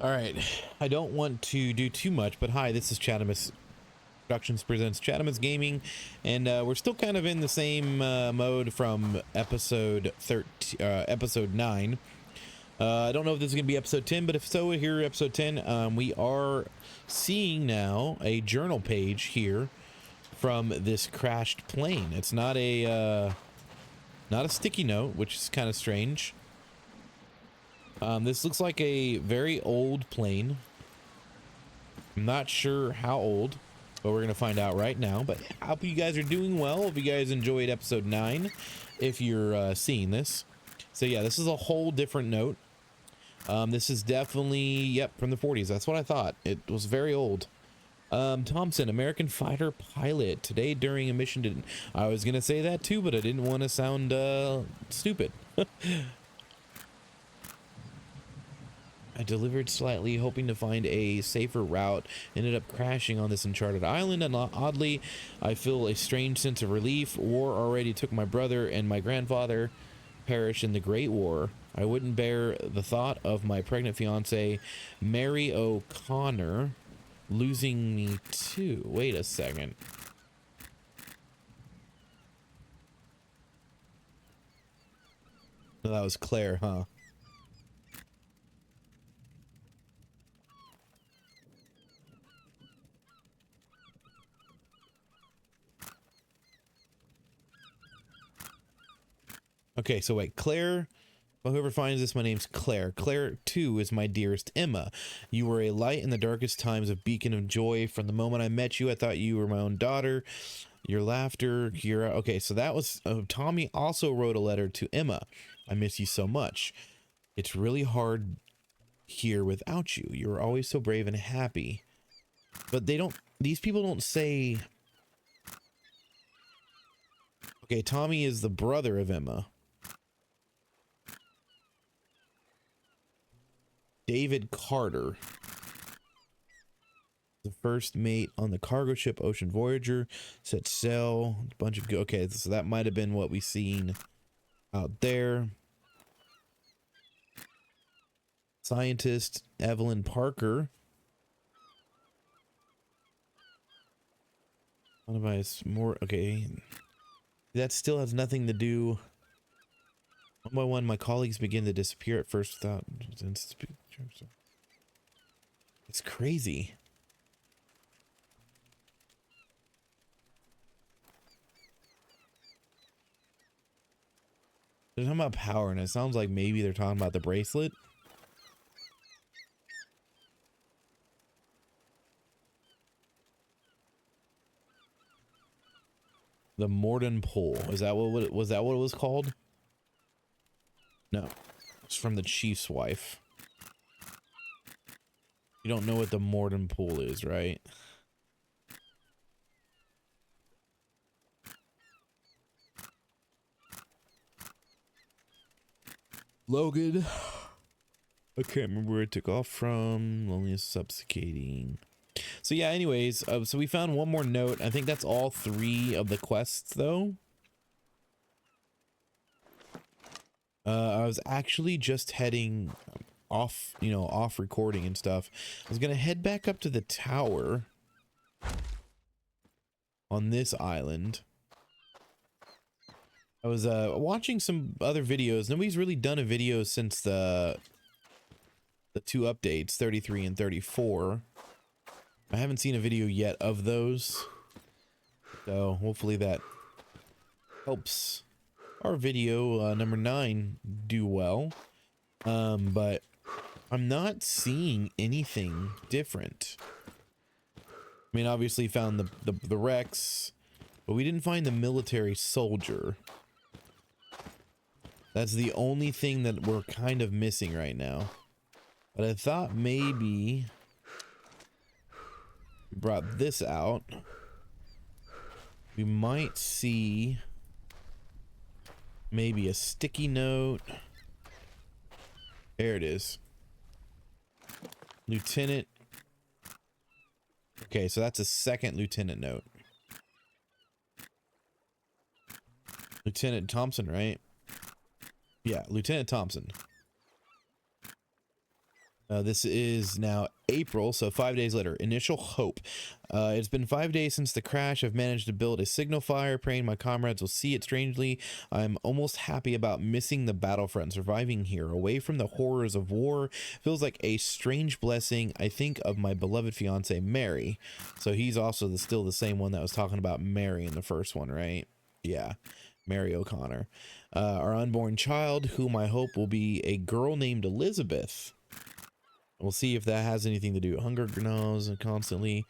All right, I don't want to do too much, but hi, this is Chadimus Productions presents ChadimusGaming, and we're still kind of in the same mode from episode 9. I don't know if this is gonna be episode 10, but if so, here episode 10. We are seeing now a journal page here from this crashed plane. It's not a sticky note, which is kind of strange. This looks like a very old plane. I'm not sure how old, but we're gonna find out right now. But I hope you guys are doing well. If you guys enjoyed episode 9, if you're seeing this. So yeah, this is a whole different note. This is definitely, yep, from the 40s. That's what I thought. It was very old. Thompson, American fighter pilot. Today during a mission to... I was gonna say that too, but I didn't want to sound stupid. I delivered slightly, hoping to find a safer route. Ended up crashing on this uncharted island, and oddly, I feel a strange sense of relief. War already took my brother, and my grandfather perished in the Great War. I wouldn't bear the thought of my pregnant fiance, Mary O'Connor, losing me too. Wait a second. No, that was Claire, huh? Okay, so wait, Claire, well, whoever finds this, my name's Claire. Claire, too, is my dearest Emma. You were a light in the darkest times, a beacon of joy. From the moment I met you, I thought you were my own daughter. Your laughter, Kira. Okay, so that was, Tommy also wrote a letter to Emma. I miss you so much. It's really hard here without you. You're always so brave and happy. But they don't, these people don't say... Okay, Tommy is the brother of Emma. David Carter, the first mate on the cargo ship Ocean Voyager, set sail. A bunch of okay, so that might have been what we seen out there. Scientist Evelyn Parker. What if I more? Okay, that still has nothing to do. One by one, my colleagues begin to disappear at first without. It's crazy. They're talking about power, and it sounds like maybe they're talking about the bracelet. The Morden pole. Is that what was that what it was called? No. It's from the chief's wife. You don't know what the Morden pool is, right? Logan. I can't remember where it took off from. Loneliness suffocating. So yeah, anyways, so we found one more note. I think that's all 3 of the quests, though. I was actually just heading off, you know, off recording and stuff. I was gonna head back up to the tower on this island. I was watching some other videos. Nobody's really done a video since the 2 updates, 33 and 34. I haven't seen a video yet of those, so hopefully that helps our video number 9 do well. But I'm not seeing anything different. I mean, obviously found the Rex, but we didn't find the military soldier. That's the only thing that we're kind of missing right now. But I thought maybe we brought this out, we might see maybe a sticky note. There it is. Lieutenant. Okay, so that's a second lieutenant note. Lieutenant Thompson, right? Yeah, Lieutenant Thompson. This is now April, so 5 days later. Initial hope. It's been 5 days since the crash. I've managed to build a signal fire, praying my comrades will see it. Strangely, I'm almost happy about missing the battlefront. Surviving here, away from the horrors of war, feels like a strange blessing. I think of my beloved fiance, Mary. So he's also still the same one that was talking about Mary in the first one, right? Yeah, Mary O'Connor. Our unborn child, whom I hope will be a girl named Elizabeth. We'll see if that has anything to do with hunger gnaws and constantly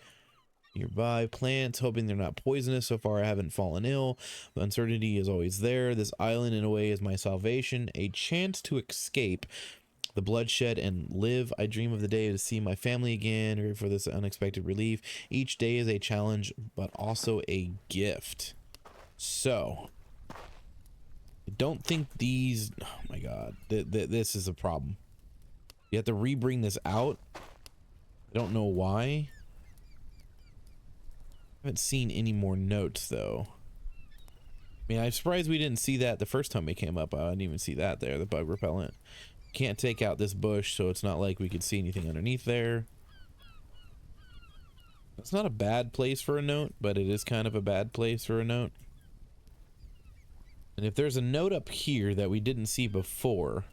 nearby plants, hoping they're not poisonous. So far, I haven't fallen ill. The uncertainty is always there. This island, in a way, is my salvation, a chance to escape the bloodshed and live. I dream of the day to see my family again, ready for this unexpected relief. Each day is a challenge, but also a gift. So, I don't think these... Oh my god, this is a problem. You have to re-bring this out. I don't know why. I haven't seen any more notes though. I mean, I'm surprised we didn't see that the first time it came up. I didn't even see that there, the bug repellent. Can't take out this bush, so it's not like we could see anything underneath there. It's not a bad place for a note, but it is kind of a bad place for a note. And if there's a note up here that we didn't see before,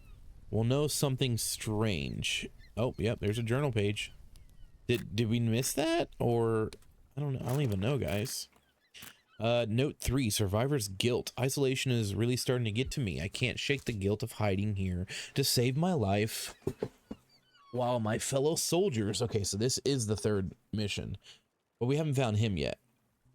we'll know something strange. Oh, yep, there's a journal page. Did we miss that? Or I don't know. I don't even know, guys. Note 3, survivor's guilt. Isolation is really starting to get to me. I can't shake the guilt of hiding here to save my life while my fellow soldiers. Okay, so this is the third mission, but we haven't found him yet.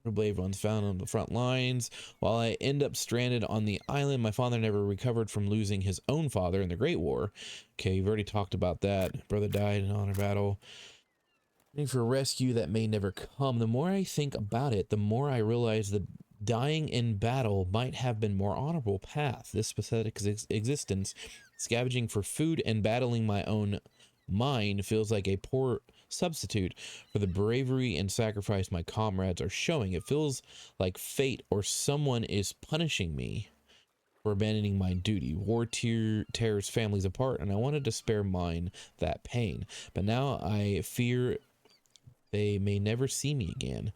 Brave ones found on the front lines. While I end up stranded on the island, my father never recovered from losing his own father in the Great War. Okay, you've already talked about that. Brother died in honor battle. Waiting for a rescue that may never come. The more I think about it, the more I realize that dying in battle might have been more honorable path. This pathetic existence, scavenging for food and battling my own mind, feels like a poor substitute for the bravery and sacrifice my comrades are showing. It feels like fate or someone is punishing me for abandoning my duty. War tears families apart, and I wanted to spare mine that pain. But now I fear they may never see me again,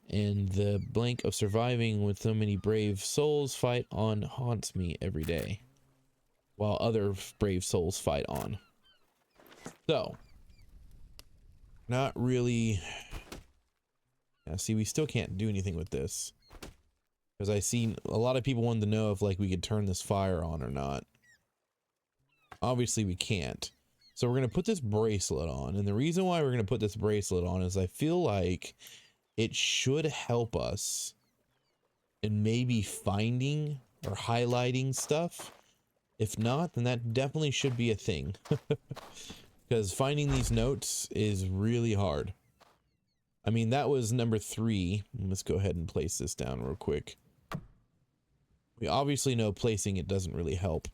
and the blank of surviving with so many brave souls fight on haunts me every day, while other brave souls fight on. So, not really. Yeah, see, we still can't do anything with this, because I see a lot of people wanted to know if like we could turn this fire on or not. Obviously we can't. So we're going to put this bracelet on, and the reason why we're going to put this bracelet on is I feel like it should help us in maybe finding or highlighting stuff. If not, then that definitely should be a thing. Because finding these notes is really hard. I mean, that was number 3. Let's go ahead and place this down real quick. We obviously know placing it doesn't really help.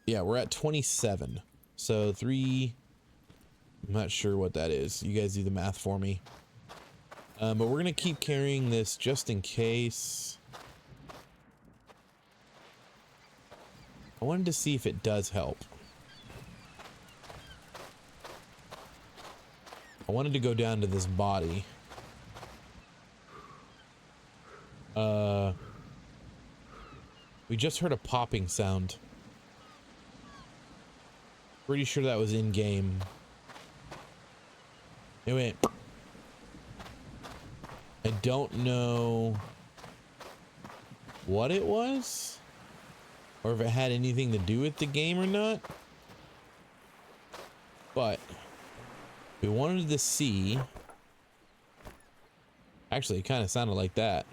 Yeah, we're at 27. So 3, I'm not sure what that is. You guys do the math for me. But we're gonna keep carrying this just in case. I wanted to see if it does help. I wanted to go down to this body. We just heard a popping sound. Pretty sure that was in game. It went. I don't know what it was, or if it had anything to do with the game or not. But we wanted to see. Actually, it kind of sounded like that.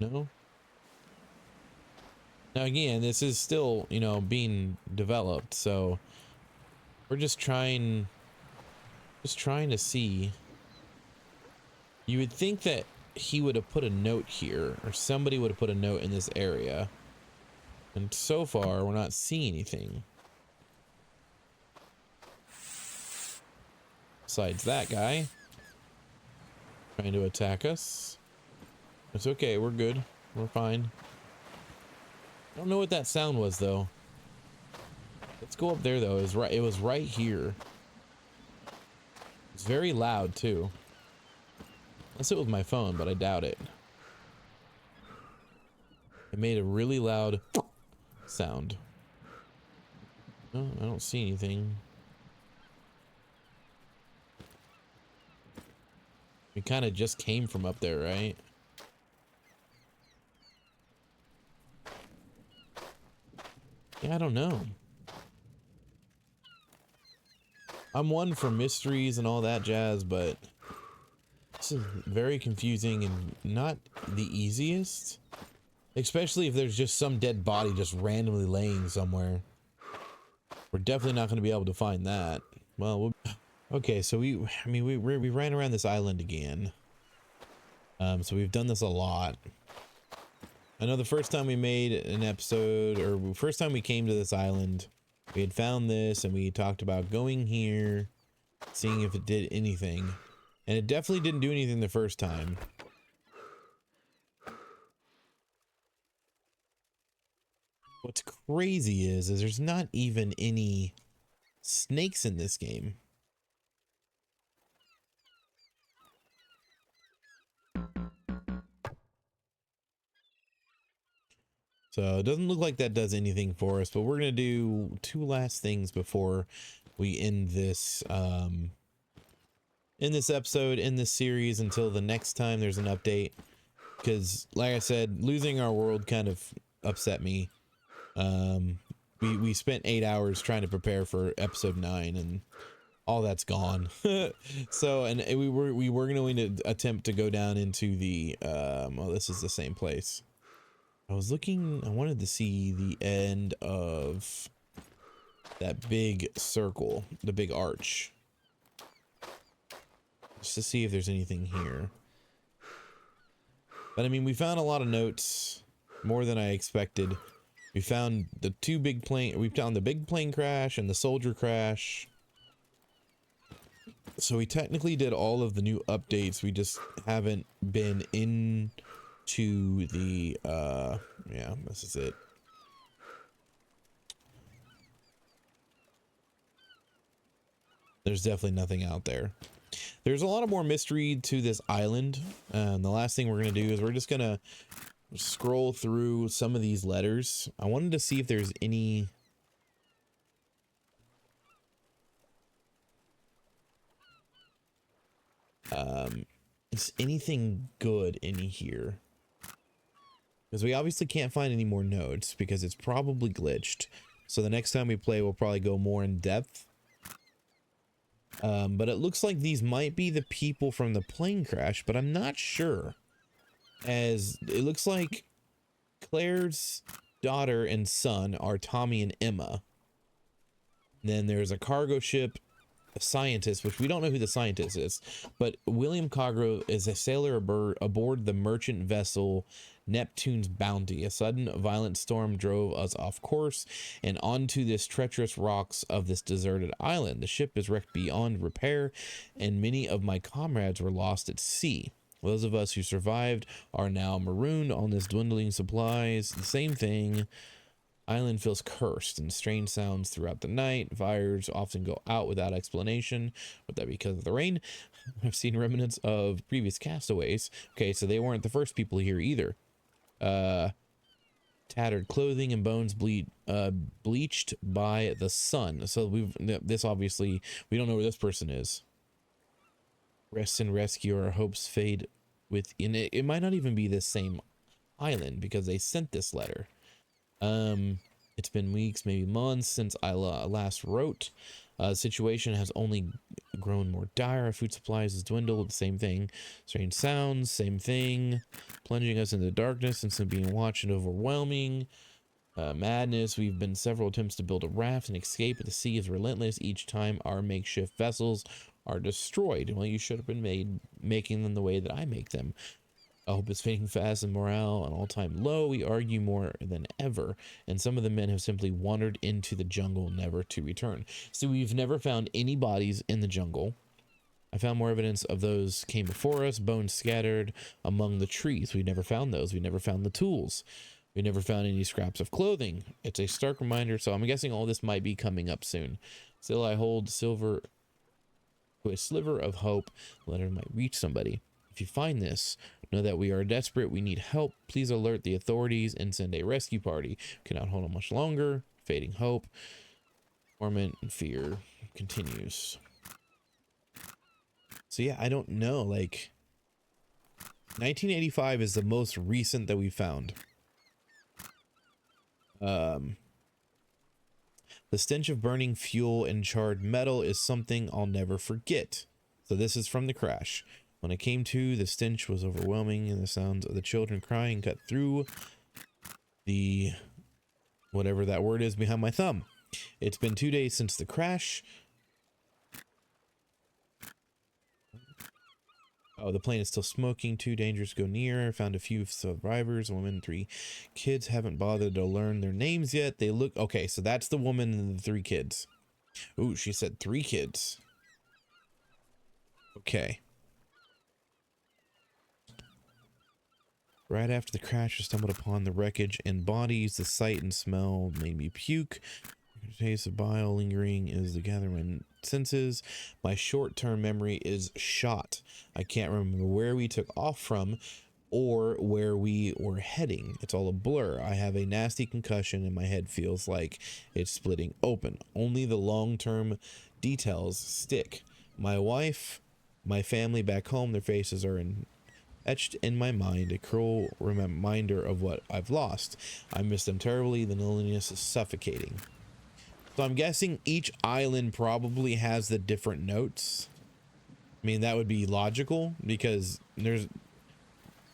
No. Now again, this is still, you know, being developed, so we're just trying to see. You would think that he would have put a note here, or somebody would have put a note in this area, and so far we're not seeing anything besides that guy. Trying to attack us. It's okay, we're good. We're fine. I don't know what that sound was though. Let's go up there though. It was right here. It's very loud too. Unless it was my phone, but I doubt it. It made a really loud sound. No, I don't see anything. We kind of just came from up there, right? Yeah, I don't know. I'm one for mysteries and all that jazz, but this is very confusing and not the easiest. Especially if there's just some dead body just randomly laying somewhere. We're definitely not going to be able to find that. Well, okay, so we ran around this island again. So we've done this a lot. I know the first time we made an episode, or first time we came to this island, we had found this and we talked about going here, seeing if it did anything. And it definitely didn't do anything the first time. What's crazy is there's not even any snakes in this game. So it doesn't look like that does anything for us, but we're going to do two last things before we end this, in this episode, in this series, until the next time there's an update. Because like I said, losing our world kind of upset me. We spent 8 hours trying to prepare for episode 9 and all that's gone. So, and we were going to attempt to go down into the, well, this is the same place. I wanted to see the end of that big circle, the big arch. Just to see if there's anything here. But I mean, we found a lot of notes, more than I expected. We found the we found the big plane crash and the soldier crash. So we technically did all of the new updates. We just haven't been into the, yeah, this is it. There's definitely nothing out there. There's a lot of more mystery to this island. And the last thing we're going to do is we're just going to scroll through some of these letters. I wanted to see if there's any is anything good in here, because we obviously can't find any more notes because it's probably glitched. So the next time we play, we'll probably go more in depth. But it looks like these might be the people from the plane crash, but I'm not sure, as it looks like Claire's daughter and son are Tommy and Emma. Then there's a cargo ship, a scientist, which we don't know who the scientist is, but William Cogro is a sailor aboard the merchant vessel Neptune's Bounty. A sudden violent storm drove us off course and onto this treacherous rocks of this deserted island. The ship is wrecked beyond repair, and many of my comrades were lost at sea. Those of us who survived are now marooned on this dwindling supplies. The same thing. Island feels cursed, and strange sounds throughout the night. Fires often go out without explanation. Would that be because of the rain? I've seen remnants of previous castaways. Okay, so they weren't the first people here either. Tattered clothing and bones bleached by the sun. So this obviously, we don't know where this person is. Rest and rescue, our hopes fade within it. It might not even be this same island because they sent this letter. It's been weeks, maybe months since I last wrote. The situation has only grown more dire. Our food supplies has dwindled. The same thing. Strange sounds, same thing. Plunging us into darkness instead of being watched and overwhelming. Madness. We've been several attempts to build a raft and escape, but the sea is relentless. Each time our makeshift vessels are destroyed. Well, you should have been making them the way that I make them. I hope it's fading fast and morale an all-time low. We argue more than ever, and some of the men have simply wandered into the jungle, never to return. So we've never found any bodies in the jungle. I found more evidence of those came before us, bones scattered among the trees. We never found those. We never found the tools. We never found any scraps of clothing. It's a stark reminder, so I'm guessing all this might be coming up soon. Still, I hold silver to a sliver of hope. The letter might reach somebody. If you find this, know that we are desperate. We need help. Please alert the authorities and send a rescue party. Cannot hold on much longer. Fading hope. Torment and fear continues. So yeah, I don't know. Like, 1985 is the most recent that we found. The stench of burning fuel and charred metal is something I'll never forget. So this is from the crash. When I came to, the stench was overwhelming and the sounds of the children crying cut through the whatever that word is behind my thumb. It's been 2 days since the crash. Oh, the plane is still smoking. Too dangerous to go near. Found a few survivors. A woman, 3 kids. Haven't bothered to learn their names yet. They look... Okay, so that's the woman and the 3 kids. Ooh, she said 3 kids. Okay. Right after the crash, I stumbled upon the wreckage and bodies. The sight and smell made me puke. The taste of bile lingering is the gathering senses. My short-term memory is shot. I can't remember where we took off from or where we were heading. It's all a blur. I have a nasty concussion and my head feels like it's splitting open. Only the long-term details stick. My wife, my family back home, their faces are etched in my mind, a cruel reminder of what I've lost. I miss them terribly. The loneliness is suffocating. So I'm guessing each island probably has the different notes. I mean, that would be logical because they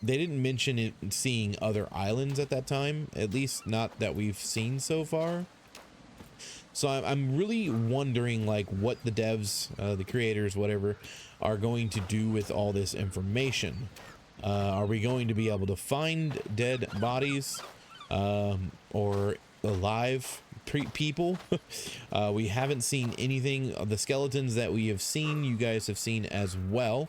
didn't mention it seeing other islands at that time, at least not that we've seen so far. So I'm really wondering like what the devs, the creators, whatever, are going to do with all this information. Are we going to be able to find dead bodies or alive people? We haven't seen anything. The skeletons that we have seen, you guys have seen as well.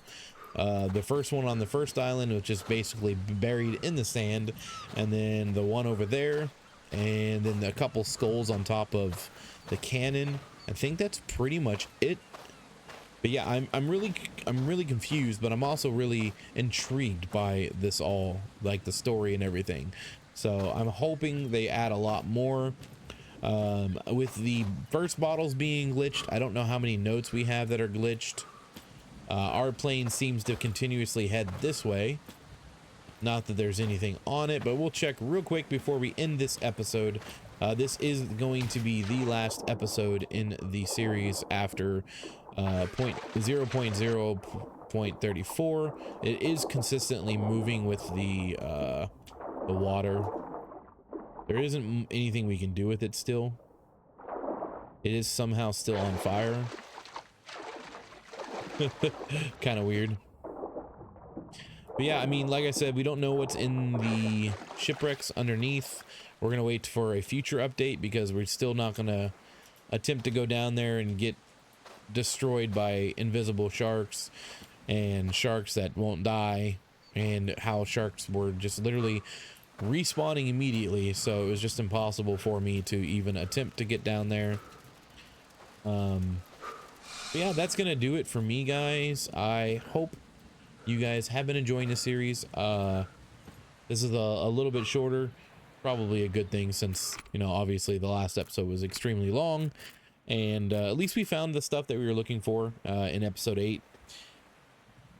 The first one on the first island was just basically buried in the sand, and then the one over there, and then a couple skulls on top of the cannon. I think that's pretty much it. But yeah, I'm really confused, but I'm also really intrigued by this all, like the story and everything. So I'm hoping they add a lot more. With the first bottles being glitched, I don't know how many notes we have that are glitched. Our plane seems to continuously head this way. Not that there's anything on it, but we'll check real quick before we end this episode. This is going to be the last episode in the series after 0.0.34. It is consistently moving with the water. There isn't anything we can do with it still. It is somehow still on fire. Kind of weird. But yeah, I mean, like I said, we don't know what's in the shipwrecks underneath. We're going to wait for a future update because we're still not going to attempt to go down there and get destroyed by invisible sharks and sharks that won't die, and how sharks were just literally respawning immediately, so it was just impossible for me to even attempt to get down there. But yeah, that's gonna do it for me, guys. I hope you guys have been enjoying the series. This is a little bit shorter, probably a good thing, since, you know, obviously the last episode was extremely long, and at least we found the stuff that we were looking for in episode 8.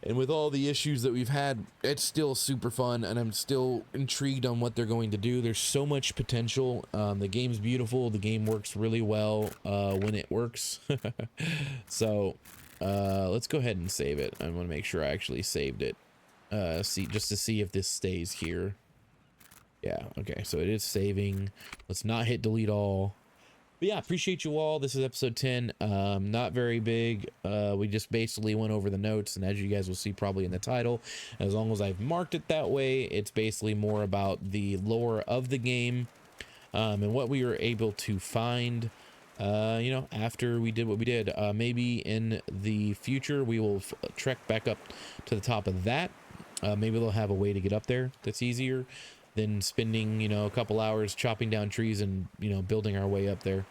And with all the issues that we've had, it's still super fun, and I'm still intrigued on what they're going to do. There's so much potential. The game's beautiful. The game works really well when it works. So let's go ahead and save it. I want to make sure I actually saved it. Just to see if this stays here. Yeah, okay, so it is saving. Let's not hit delete all. But yeah, appreciate you all. This is episode 10. Not very big. We just basically went over the notes, and as you guys will see probably in the title, as long as I've marked it that way, it's basically more about the lore of the game, and what we were able to find. you know, after we did what we did. Maybe in the future we will trek back up to the top of that. Maybe they'll have a way to get up there that's easier than spending, you know, a couple hours chopping down trees and, you know, building our way up there.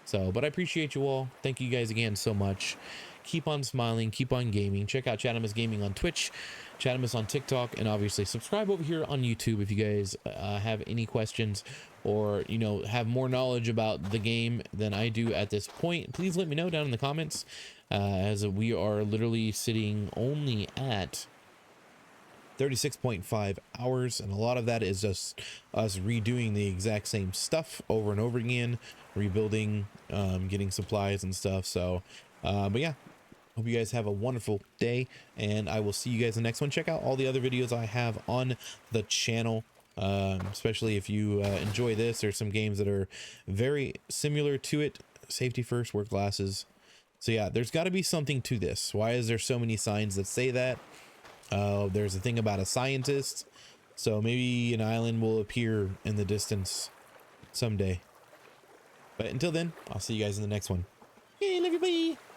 So, but I appreciate you all. Thank you guys again so much. Keep on smiling, keep on gaming. Check out ChadimusGaming on Twitch, Chadimus on TikTok, and obviously subscribe over here on YouTube if you guys have any questions or, you know, have more knowledge about the game than I do at this point. Please let me know down in the comments, as we are literally sitting only at 36.5 hours, and a lot of that is just us redoing the exact same stuff over and over again, rebuilding, getting supplies and stuff. So but yeah, hope you guys have a wonderful day, and I will see you guys in the next one. Check out all the other videos I have on the channel, especially if you enjoy this. There's some games that are very similar to it. Safety first, wear glasses. So yeah, there's got to be something to this. Why is there so many signs that say that? There's a thing about a scientist, so maybe an island will appear in the distance someday. But until then, I'll see you guys in the next one. Hey, love you, bye.